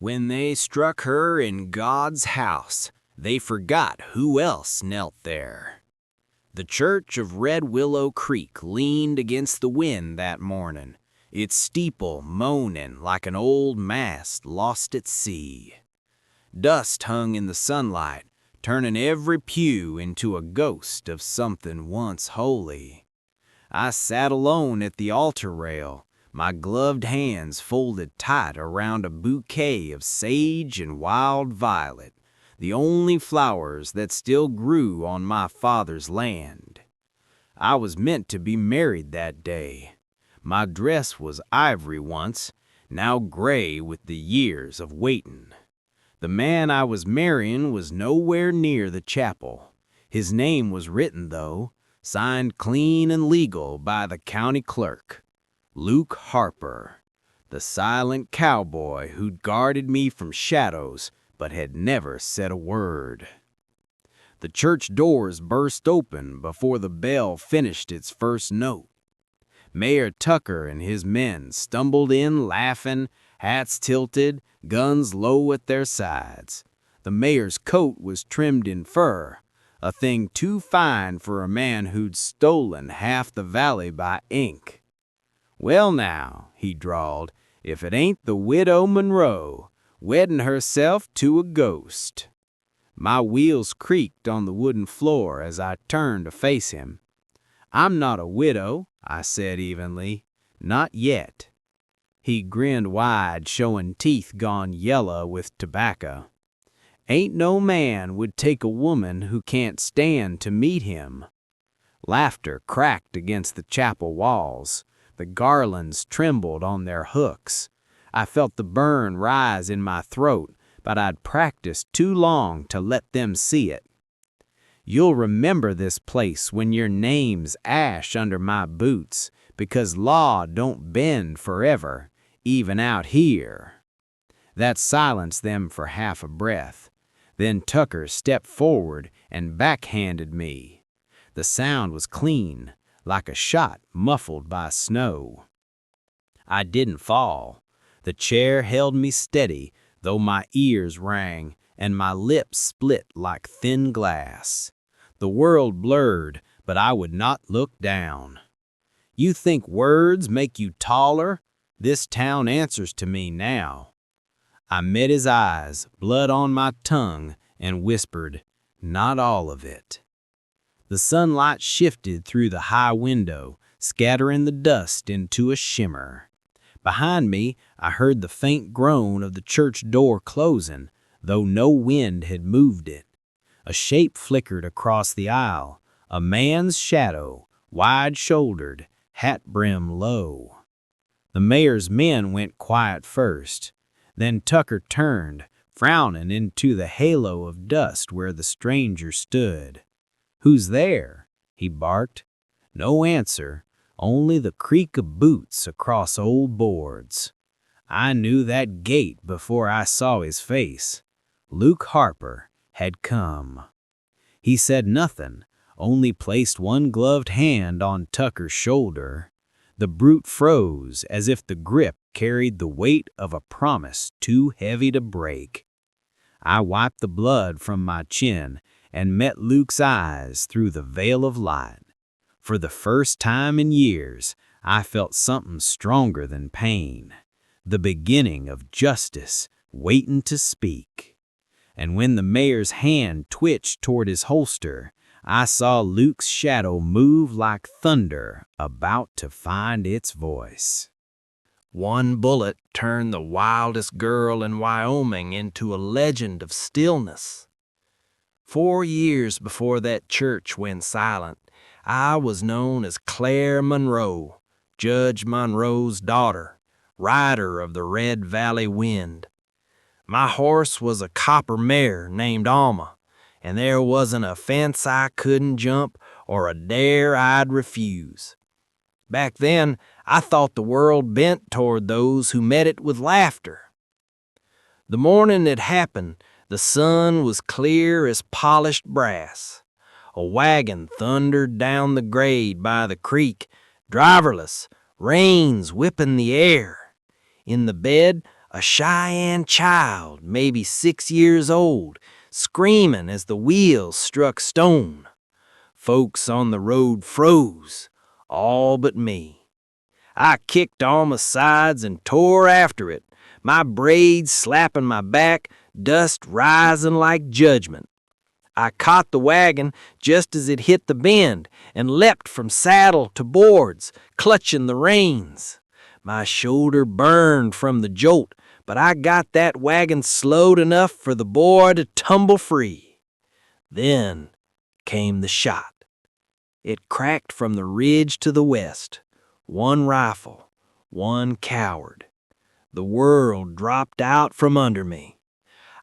When they struck her in God's house, they forgot who else knelt there. The church of Red Willow Creek leaned against the wind that morning, its steeple moaning like an old mast lost at sea. Dust hung in the sunlight, turning every pew into a ghost of something once holy. I sat alone at the altar rail, my gloved hands folded tight around a bouquet of sage and wild violet, the only flowers that still grew on my father's land. I was meant to be married that day. My dress was ivory once, now gray with the years of waiting. The man I was marrying was nowhere near the chapel. His name was written, though, signed clean and legal by the county clerk. Luke Harper, the silent cowboy who'd guarded me from shadows but had never said a word. The church doors burst open before the bell finished its first note. Mayor Tucker and his men stumbled in laughing, hats tilted, guns low at their sides. The mayor's coat was trimmed in fur, a thing too fine for a man who'd stolen half the valley by ink. "Well now," he drawled, "if it ain't the widow Monroe, wedding herself to a ghost." My wheels creaked on the wooden floor as I turned to face him. "I'm not a widow," I said evenly. "Not yet." He grinned wide, showing teeth gone yellow with tobacco. "Ain't no man would take a woman who can't stand to meet him." Laughter cracked against the chapel walls. The garlands trembled on their hooks. I felt the burn rise in my throat, but I'd practiced too long to let them see it. "You'll remember this place when your name's ash under my boots, because law don't bend forever, even out here." That silenced them for half a breath. Then Tucker stepped forward and backhanded me. The sound was clean, like a shot muffled by snow. I didn't fall. The chair held me steady, though my ears rang and my lips split like thin glass. The world blurred, but I would not look down. "You think words make you taller? This town answers to me now." I met his eyes, blood on my tongue, and whispered, "Not all of it." The sunlight shifted through the high window, scattering the dust into a shimmer. Behind me, I heard the faint groan of the church door closing, though no wind had moved it. A shape flickered across the aisle, a man's shadow, wide-shouldered, hat brim low. The mayor's men went quiet first. Then Tucker turned, frowning into the halo of dust where the stranger stood. "Who's there?" he barked. No answer, only the creak of boots across old boards. I knew that gait before I saw his face. Luke Harper had come. He said nothing, only placed one gloved hand on Tucker's shoulder. The brute froze as if the grip carried the weight of a promise too heavy to break. I wiped the blood from my chin and met Luke's eyes through the veil of light. For the first time in years, I felt something stronger than pain, the beginning of justice waiting to speak. And when the mayor's hand twitched toward his holster, I saw Luke's shadow move like thunder about to find its voice. One bullet turned the wildest girl in Wyoming into a legend of stillness. 4 years before that church went silent, I was known as Claire Monroe, Judge Monroe's daughter, rider of the Red Valley Wind. My horse was a copper mare named Alma, and there wasn't a fence I couldn't jump or a dare I'd refuse. Back then, I thought the world bent toward those who met it with laughter. The morning it happened, the sun was clear as polished brass. A wagon thundered down the grade by the creek, driverless, reins whipping the air. In the bed, A Cheyenne child, maybe 6 years old, screaming as the wheels struck stone. Folks on the road froze, all but me. I kicked on my sides and tore after it, my braids slapping my back, dust rising like judgment. I caught the wagon just as it hit the bend and leapt from saddle to boards, clutching the reins. My shoulder burned from the jolt, but I got that wagon slowed enough for the boy to tumble free. Then came the shot. It cracked from the ridge to the west. One rifle, one coward. The world dropped out from under me.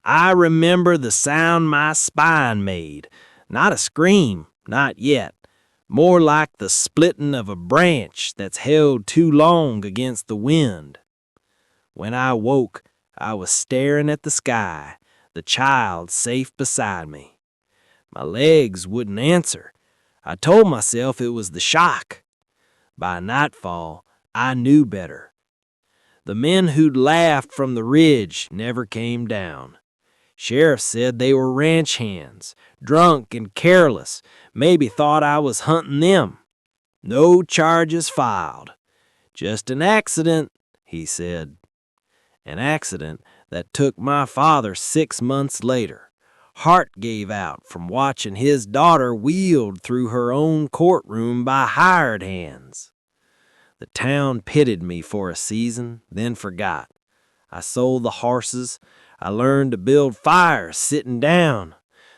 I remember the sound my spine made. Not a scream, not yet. More like the splitting of a branch that's held too long against the wind. When I woke, I was staring at the sky, the child safe beside me. My legs wouldn't answer. I told myself it was the shock. By nightfall, I knew better. The men who'd laughed from the ridge never came down. Sheriff said they were ranch hands, drunk and careless, maybe thought I was hunting them. No charges filed. Just an accident, he said. An accident that took my father 6 months later. Heart gave out from watching his daughter wheeled through her own courtroom by hired hands. The town pitied me for a season, then forgot. I sold the horses. I learned to build fires sitting down.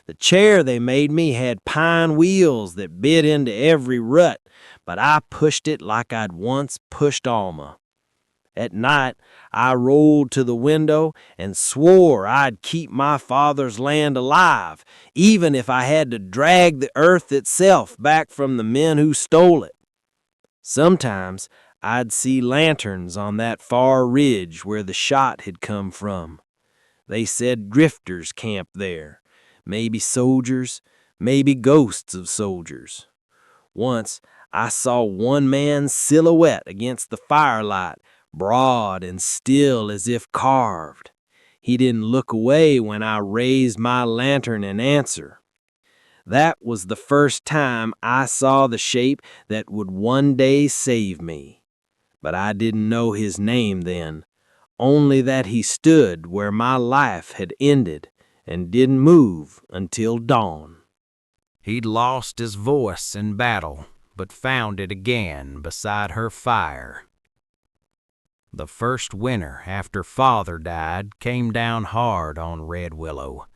The chair they made me had pine wheels that bit into every rut, but I pushed it like I'd once pushed Alma. At night, I rolled to the window and swore I'd keep my father's land alive, even if I had to drag the earth itself back from the men who stole it. Sometimes I'd see lanterns on that far ridge where the shot had come from. They said drifters camped there, maybe soldiers, maybe ghosts of soldiers. Once I saw one man's silhouette against the firelight, broad and still as if carved. He didn't look away when I raised my lantern in answer. That was the first time I saw the shape that would one day save me. But I didn't know his name then, only that he stood where my life had ended and didn't move until dawn. He'd lost his voice in battle, but found it again beside her fire. The first winter after Father died came down hard on Red Willow.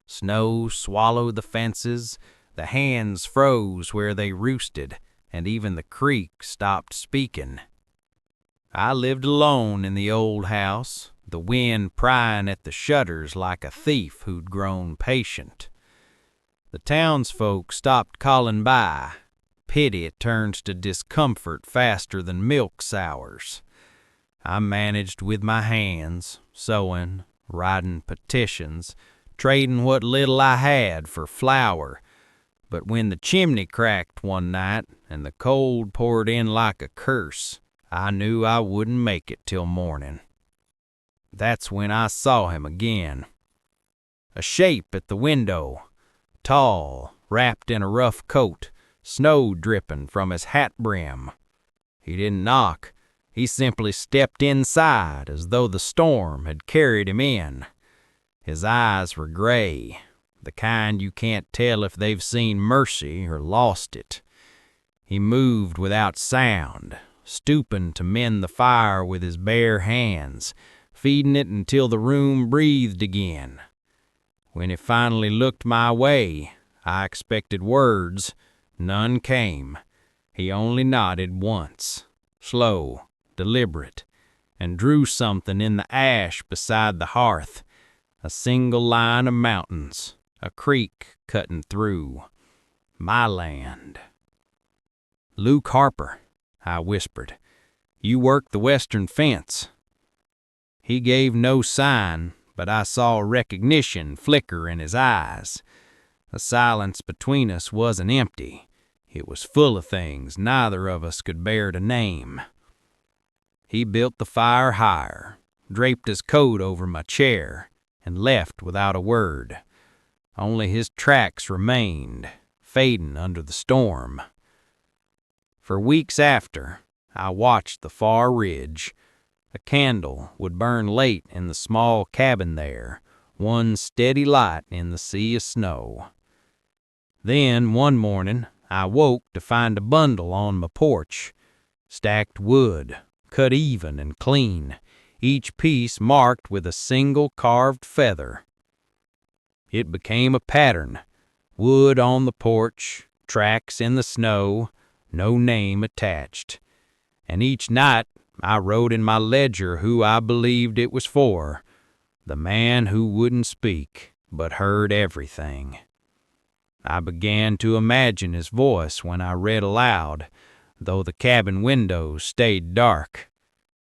Snow swallowed the fences, the hens froze where they roosted, and even the creek stopped speaking. I lived alone in the old house, the wind prying at the shutters like a thief who'd grown patient. The townsfolk stopped calling by. Pity turns to discomfort faster than milk sours. I managed with my hands, sewing, writing petitions, trading what little I had for flour. But when the chimney cracked one night and the cold poured in like a curse, I knew I wouldn't make it till morning. That's when I saw him again. A shape at the window, tall, wrapped in a rough coat, snow dripping from his hat brim. He didn't knock. He simply stepped inside as though the storm had carried him in. His eyes were gray, the kind you can't tell if they've seen mercy or lost it. He moved without sound, stooping to mend the fire with his bare hands, feeding it until the room breathed again. When he finally looked my way, I expected words. None came. He only nodded once, slow, deliberate, and drew something in the ash beside the hearth. A single line of mountains, a creek cutting through. My land. "Luke Harper," I whispered. "You work the western fence." He gave no sign, but I saw recognition flicker in his eyes. The silence between us wasn't empty. It was full of things neither of us could bear to name. He built the fire higher, draped his coat over my chair, and left without a word. Only his tracks remained, fading under the storm. For weeks after, I watched the far ridge. A candle would burn late in the small cabin there, one steady light in the sea of snow. Then, one morning, I woke to find a bundle on my porch. Stacked wood, cut even and clean, each piece marked with a single carved feather. It became a pattern. Wood on the porch, tracks in the snow, no name attached. And each night I wrote in my ledger who I believed it was for, the man who wouldn't speak but heard everything. I began to imagine his voice when I read aloud, though the cabin windows stayed dark.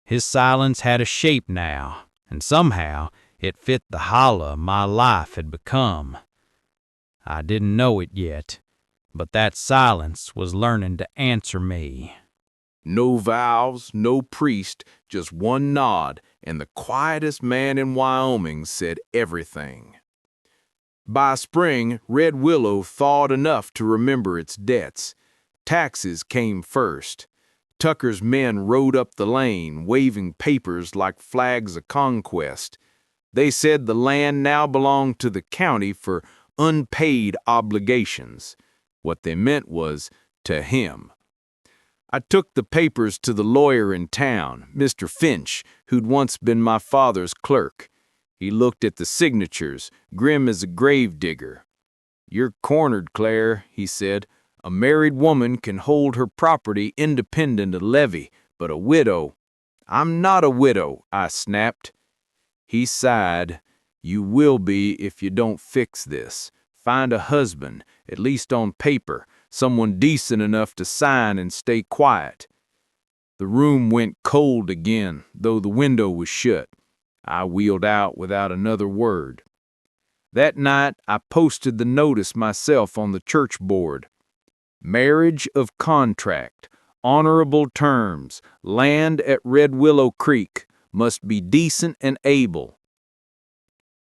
His silence had a shape now, and somehow it fit the hollow my life had become. I didn't know it yet, but that silence was learning to answer me. No vows, no priest, just one nod, and the quietest man in Wyoming said everything. By spring, Red Willow thawed enough to remember its debts. Taxes came first. Tucker's men rode up the lane, waving papers like flags of conquest. They said the land now belonged to the county for unpaid obligations. What they meant was, to him. I took the papers to the lawyer in town, Mr. Finch, who'd once been my father's clerk. He looked at the signatures, grim as a gravedigger. "You're cornered, Claire," he said. "A married woman can hold her property independent of levy, but a widow—" "I'm not a widow," I snapped. He sighed. "You will be if you don't fix this. Find a husband, at least on paper, someone decent enough to sign and stay quiet." The room went cold again, though the window was shut. I wheeled out without another word. That night, I posted the notice myself on the church board. "Marriage of contract, honorable terms, land at Red Willow Creek, must be decent and able."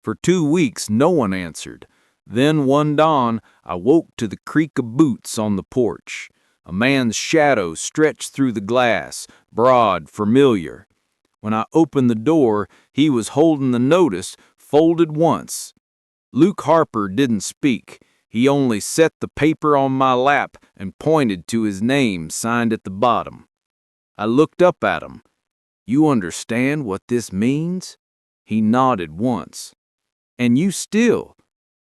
For 2 weeks, no one answered. Then one dawn, I woke to the creak of boots on the porch. A man's shadow stretched through the glass, broad, familiar. When I opened the door, he was holding the notice, folded once. Luke Harper didn't speak. He only set the paper on my lap and pointed to his name signed at the bottom. I looked up at him. "You understand what this means?" He nodded once. "And you still—"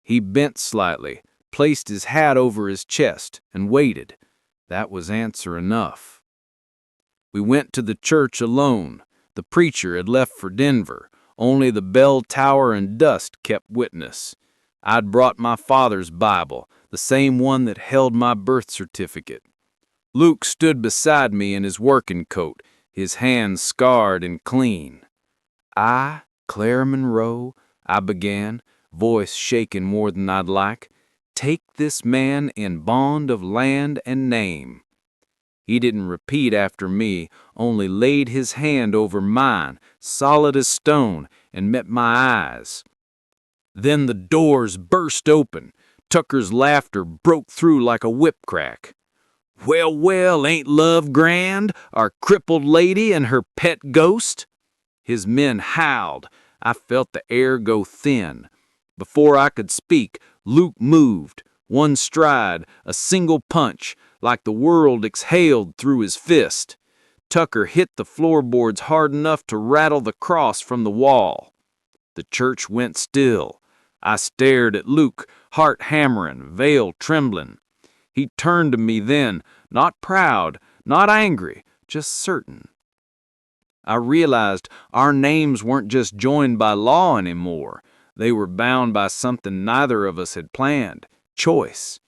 He bent slightly, placed his hat over his chest, and waited. That was answer enough. We went to the church alone. The preacher had left for Denver. Only the bell tower and dust kept witness. I'd brought my father's Bible, the same one that held my birth certificate. Luke stood beside me in his working coat, his hands scarred and clean. "I, Claire Monroe," I began, voice shaken more than I'd like, "take this man in bond of land and name." He didn't repeat after me, only laid his hand over mine, solid as stone, and met my eyes. Then the doors burst open. Tucker's laughter broke through like a whip crack. "Well, well, ain't love grand? Our crippled lady and her pet ghost?" His men howled. I felt the air go thin. Before I could speak, Luke moved. One stride, a single punch, like the world exhaled through his fist. Tucker hit the floorboards hard enough to rattle the cross from the wall. The church went still. I stared at Luke, heart hammering, veil trembling. He turned to me then, not proud, not angry, just certain. I realized our names weren't just joined by law anymore. They were bound by something neither of us had planned. Choice.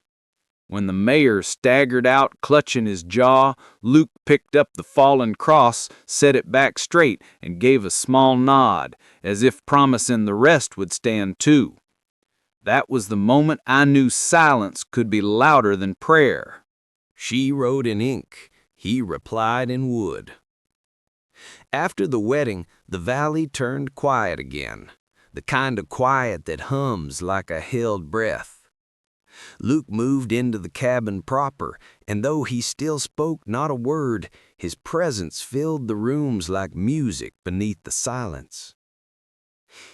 When the mayor staggered out, clutching his jaw, Luke picked up the fallen cross, set it back straight, and gave a small nod, as if promising the rest would stand too. That was the moment I knew silence could be louder than prayer. She wrote in ink, he replied in wood. After the wedding, the valley turned quiet again, the kind of quiet that hums like a held breath. Luke moved into the cabin proper, and though he still spoke not a word, his presence filled the rooms like music beneath the silence.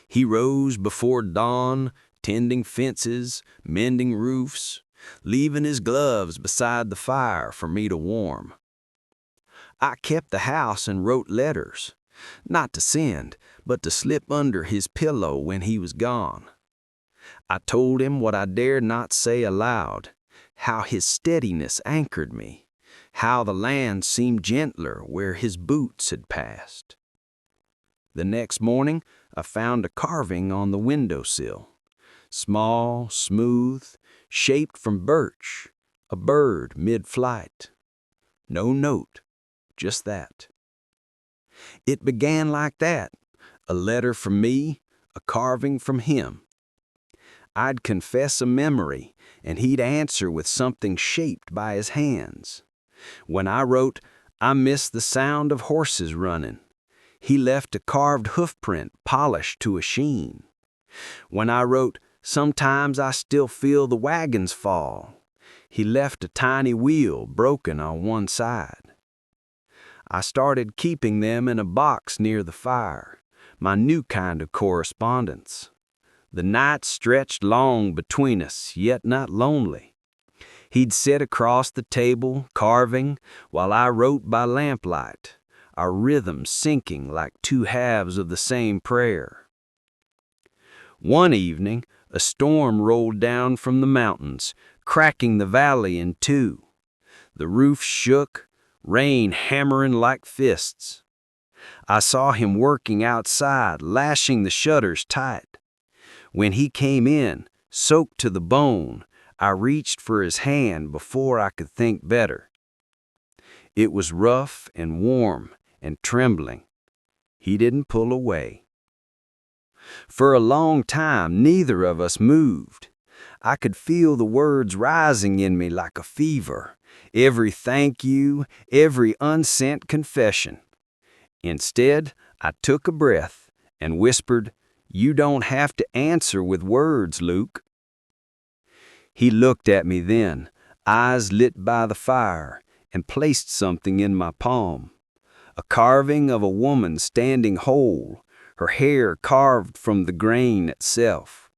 He rose before dawn, tending fences, mending roofs, leaving his gloves beside the fire for me to warm. I kept the house and wrote letters, not to send, but to slip under his pillow when he was gone. I told him what I dared not say aloud, how his steadiness anchored me, how the land seemed gentler where his boots had passed. The next morning, I found a carving on the windowsill, small, smooth, shaped from birch, a bird mid-flight. No note, just that. It began like that, a letter from me, a carving from him. I'd confess a memory, and he'd answer with something shaped by his hands. When I wrote, "I miss the sound of horses running," he left a carved hoofprint polished to a sheen. When I wrote, "Sometimes I still feel the wagons fall," he left a tiny wheel broken on one side. I started keeping them in a box near the fire, my new kind of correspondence. The night stretched long between us, yet not lonely. He'd sit across the table, carving, while I wrote by lamplight, our rhythm syncing like two halves of the same prayer. One evening, a storm rolled down from the mountains, cracking the valley in two. The roof shook, rain hammering like fists. I saw him working outside, lashing the shutters tight. When he came in, soaked to the bone, I reached for his hand before I could think better. It was rough and warm and trembling. He didn't pull away. For a long time, neither of us moved. I could feel the words rising in me like a fever, every thank you, every unsent confession. Instead, I took a breath and whispered, "You don't have to answer with words, Luke." He looked at me then, eyes lit by the fire, and placed something in my palm. A carving of a woman standing whole, her hair carved from the grain itself.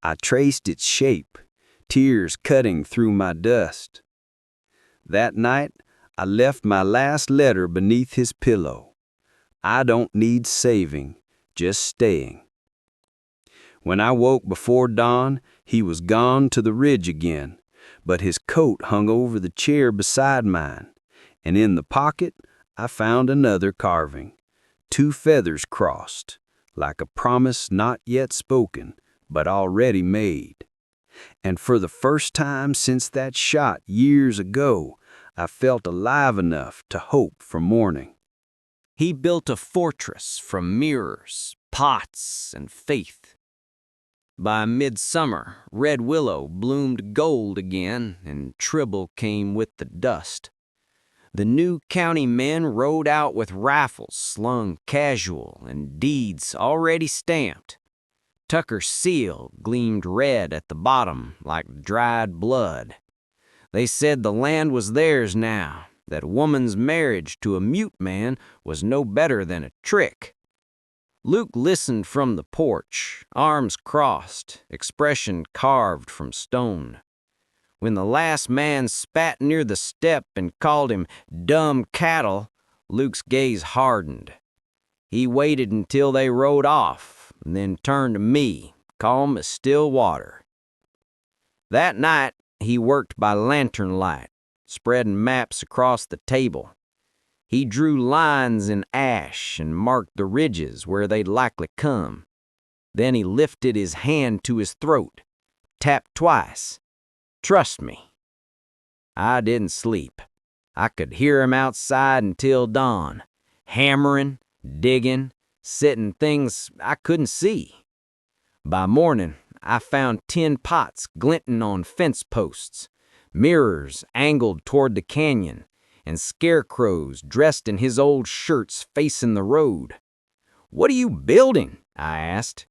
I traced its shape, tears cutting through my dust. That night, I left my last letter beneath his pillow. I don't need saving, just staying. When I woke before dawn, he was gone to the ridge again, but his coat hung over the chair beside mine, and in the pocket I found another carving, two feathers crossed, like a promise not yet spoken, but already made. And for the first time since that shot years ago, I felt alive enough to hope for morning. He built a fortress from mirrors, pots, and faith. By midsummer, red willow bloomed gold again, and Tribble came with the dust. The new county men rode out with rifles slung casual and deeds already stamped. Tucker's seal gleamed red at the bottom like dried blood. They said the land was theirs now, that woman's marriage to a mute man was no better than a trick. Luke listened from the porch, arms crossed, expression carved from stone. When the last man spat near the step and called him dumb cattle, Luke's gaze hardened. He waited until they rode off, and then turned to me, calm as still water. That night, he worked by lantern light, spreading maps across the table. He drew lines in ash and marked the ridges where they'd likely come. Then he lifted his hand to his throat, tapped twice. "Trust me." I didn't sleep. I could hear him outside until dawn, hammering, digging, setting things I couldn't see. By morning, I found tin pots glinting on fence posts, mirrors angled toward the canyon, and scarecrows dressed in his old shirts facing the road. "What are you building?" I asked.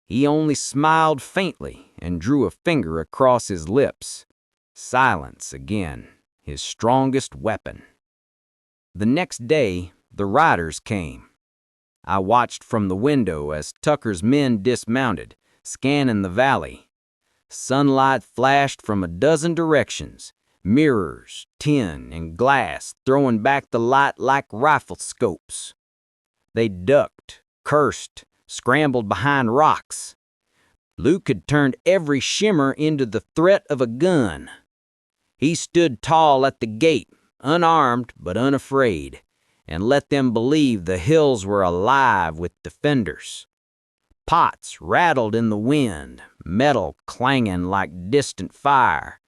He only smiled faintly and drew a finger across his lips. Silence again, his strongest weapon. The next day, the riders came. I watched from the window as Tucker's men dismounted, scanning the valley. Sunlight flashed from a dozen directions, mirrors, tin, and glass throwing back the light like rifle scopes. They ducked, cursed, scrambled behind rocks. Luke had turned every shimmer into the threat of a gun. He stood tall at the gate, unarmed but unafraid, and let them believe the hills were alive with defenders. Pots rattled in the wind, metal clanging like distant fire.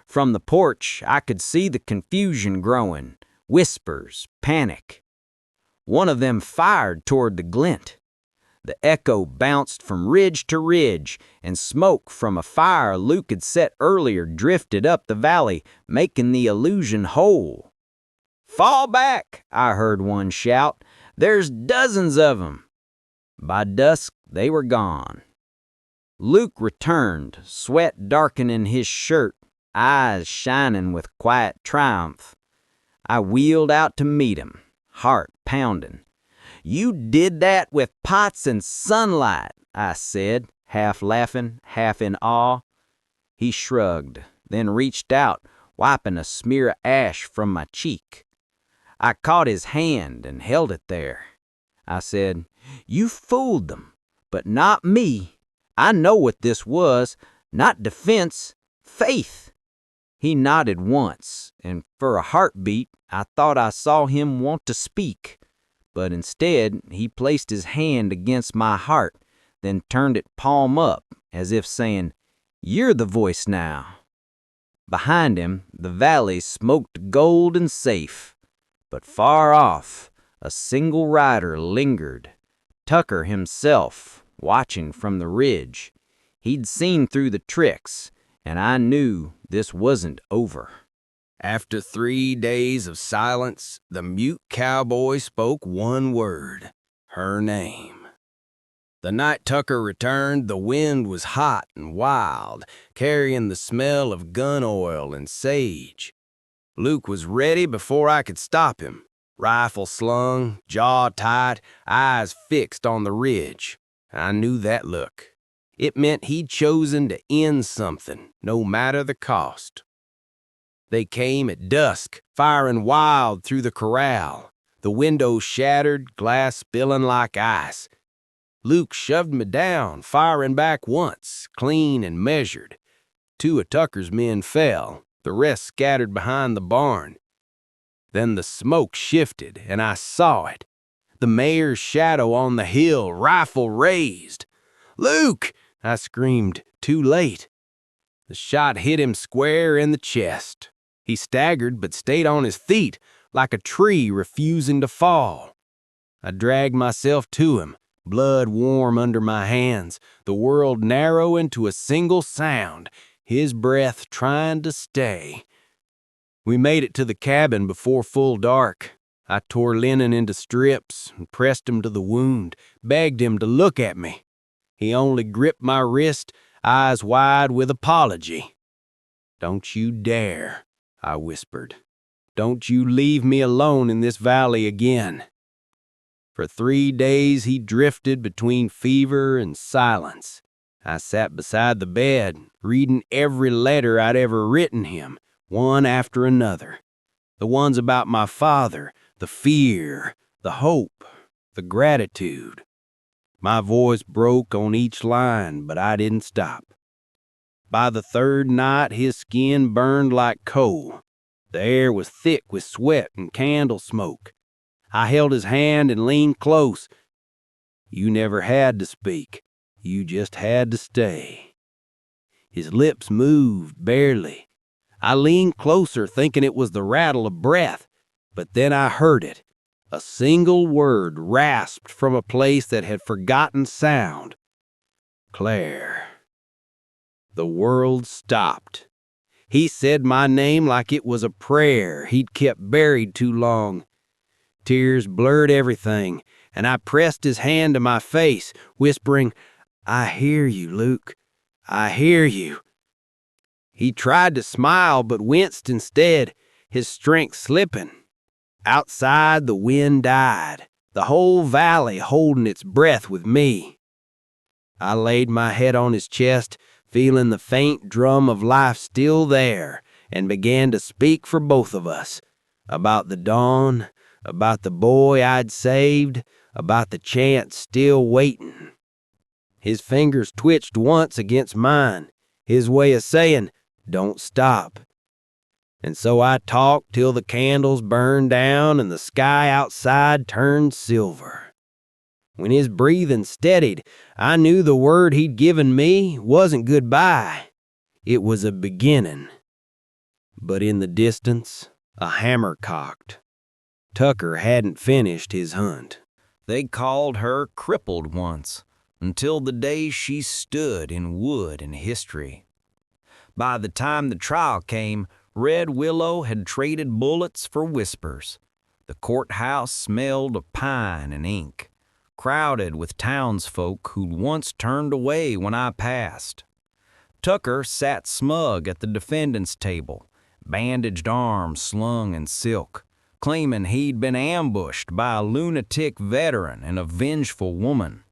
From the porch, I could see the confusion growing, whispers, panic. One of them fired toward the glint. The echo bounced from ridge to ridge, and smoke from a fire Luke had set earlier drifted up the valley, making the illusion whole. "Fall back!" I heard one shout. "There's dozens of 'em." By dusk, they were gone. Luke returned, sweat darkening his shirt, eyes shining with quiet triumph. I wheeled out to meet him, heart pounding. "You did that with pots and sunlight," I said, half laughing, half in awe. He shrugged, then reached out, wiping a smear of ash from my cheek. I caught his hand and held it there. I said, "You fooled them, but not me. I know what this was, not defense, faith." He nodded once, and for a heartbeat, I thought I saw him want to speak. But instead, he placed his hand against my heart, then turned it palm up, as if saying, "You're the voice now." Behind him, the valley smoked gold and safe. But far off, a single rider lingered, Tucker himself, watching from the ridge. He'd seen through the tricks, and I knew this wasn't over. After 3 days of silence, the mute cowboy spoke one word: her name. The night Tucker returned, the wind was hot and wild, carrying the smell of gun oil and sage. Luke was ready before I could stop him, rifle slung, jaw tight, eyes fixed on the ridge. I knew that look. It meant he'd chosen to end something, no matter the cost. They came at dusk, firing wild through the corral. The windows shattered, glass spilling like ice. Luke shoved me down, firing back once, clean and measured. 2 of Tucker's men fell, the rest scattered behind the barn. Then the smoke shifted, and I saw it. The mayor's shadow on the hill, rifle raised. "Luke!" I screamed, too late. The shot hit him square in the chest. He staggered but stayed on his feet, like a tree refusing to fall. I dragged myself to him, blood warm under my hands, the world narrow into a single sound, his breath trying to stay. We made it to the cabin before full dark. I tore linen into strips and pressed him to the wound, begged him to look at me. He only gripped my wrist, eyes wide with apology. "Don't you dare," I whispered. "Don't you leave me alone in this valley again." For 3 days he drifted between fever and silence. I sat beside the bed, reading every letter I'd ever written him, one after another. The ones about my father, the fear, the hope, the gratitude. My voice broke on each line, but I didn't stop. By the 3rd night, his skin burned like coal. The air was thick with sweat and candle smoke. I held his hand and leaned close. "You never had to speak. You just had to stay." His lips moved, barely. I leaned closer, thinking it was the rattle of breath, but then I heard it. A single word rasped from a place that had forgotten sound. "Claire." The world stopped. He said my name like it was a prayer he'd kept buried too long. Tears blurred everything, and I pressed his hand to my face, whispering, "I hear you, Luke. I hear you." He tried to smile, but winced instead, his strength slipping. Outside, the wind died, the whole valley holding its breath with me. I laid my head on his chest, feeling the faint drum of life still there, and began to speak for both of us, about the dawn, about the boy I'd saved, about the chance still waiting. His fingers twitched once against mine, his way of saying, "Don't stop." And so I talked till the candles burned down and the sky outside turned silver. When his breathing steadied, I knew the word he'd given me wasn't goodbye. It was a beginning. But in the distance, a hammer cocked. Tucker hadn't finished his hunt. They called her crippled once, until the day she stood in wood and history. By the time the trial came, Red Willow had traded bullets for whispers. The courthouse smelled of pine and ink, crowded with townsfolk who'd once turned away when I passed. Tucker sat smug at the defendant's table, bandaged arms slung in silk, claiming he'd been ambushed by a lunatic veteran and a vengeful woman.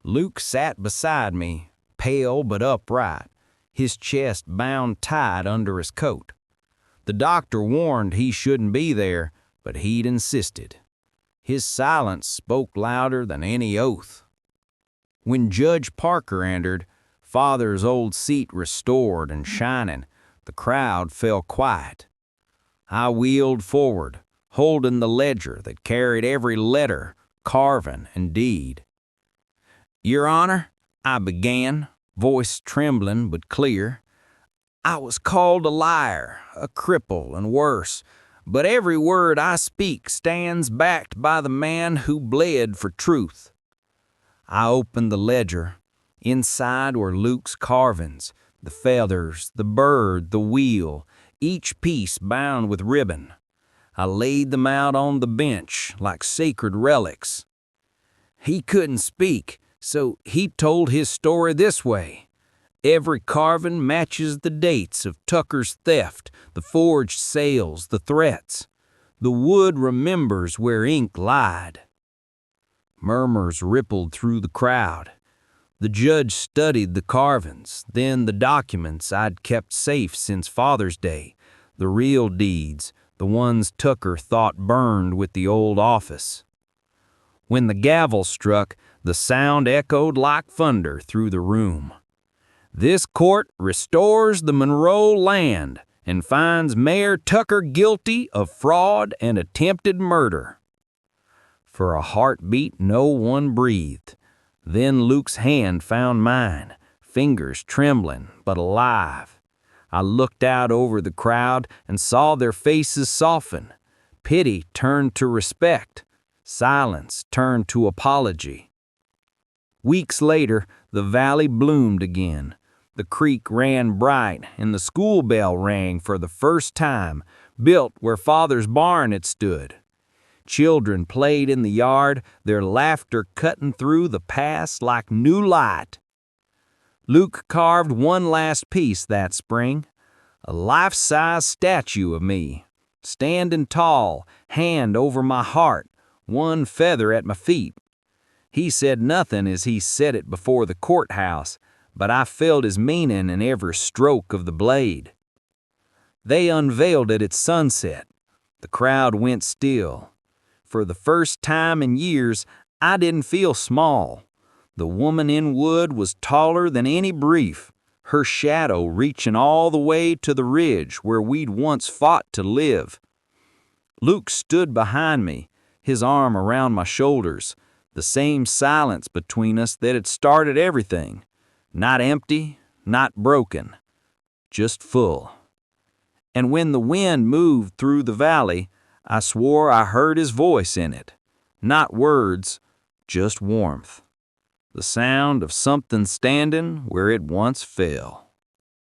Luke sat beside me, pale but upright, his chest bound tight under his coat. The doctor warned he shouldn't be there, but he'd insisted. His silence spoke louder than any oath. When Judge Parker entered, Father's old seat restored and shining, the crowd fell quiet. I wheeled forward, holding the ledger that carried every letter, carving, and deed. "Your Honor," I began, voice trembling but clear, "I was called a liar, a cripple, and worse, but every word I speak stands backed by the man who bled for truth." I opened the ledger. Inside were Luke's carvings, the feathers, the bird, the wheel, each piece bound with ribbon. I laid them out on the bench like sacred relics. He couldn't speak, so he told his story this way. Every carving matches the dates of Tucker's theft, the forged sales, the threats. The wood remembers where ink lied. Murmurs rippled through the crowd. The judge studied the carvings, then the documents I'd kept safe since Father's Day, the real deeds, the ones Tucker thought burned with the old office. When the gavel struck, the sound echoed like thunder through the room. "This court restores the Monroe land and finds Mayor Tucker guilty of fraud and attempted murder." For a heartbeat, no one breathed. Then Luke's hand found mine, fingers trembling but alive. I looked out over the crowd and saw their faces soften. Pity turned to respect. Silence turned to apology. Weeks later, the valley bloomed again. The creek ran bright and the school bell rang for the first time, built where Father's barn had stood. Children played in the yard, their laughter cutting through the past like new light. Luke carved one last piece that spring, a life-size statue of me, standing tall, hand over my heart, one feather at my feet. He said nothing as he set it before the courthouse, but I felt his meaning in every stroke of the blade. They unveiled it at sunset. The crowd went still. For the first time in years, I didn't feel small. The woman in wood was taller than any brief, her shadow reaching all the way to the ridge where we'd once fought to live. Luke stood behind me, his arm around my shoulders, the same silence between us that had started everything. Not empty, not broken, just full. And when the wind moved through the valley, I swore I heard his voice in it. Not words, just warmth. The sound of something standing where it once fell.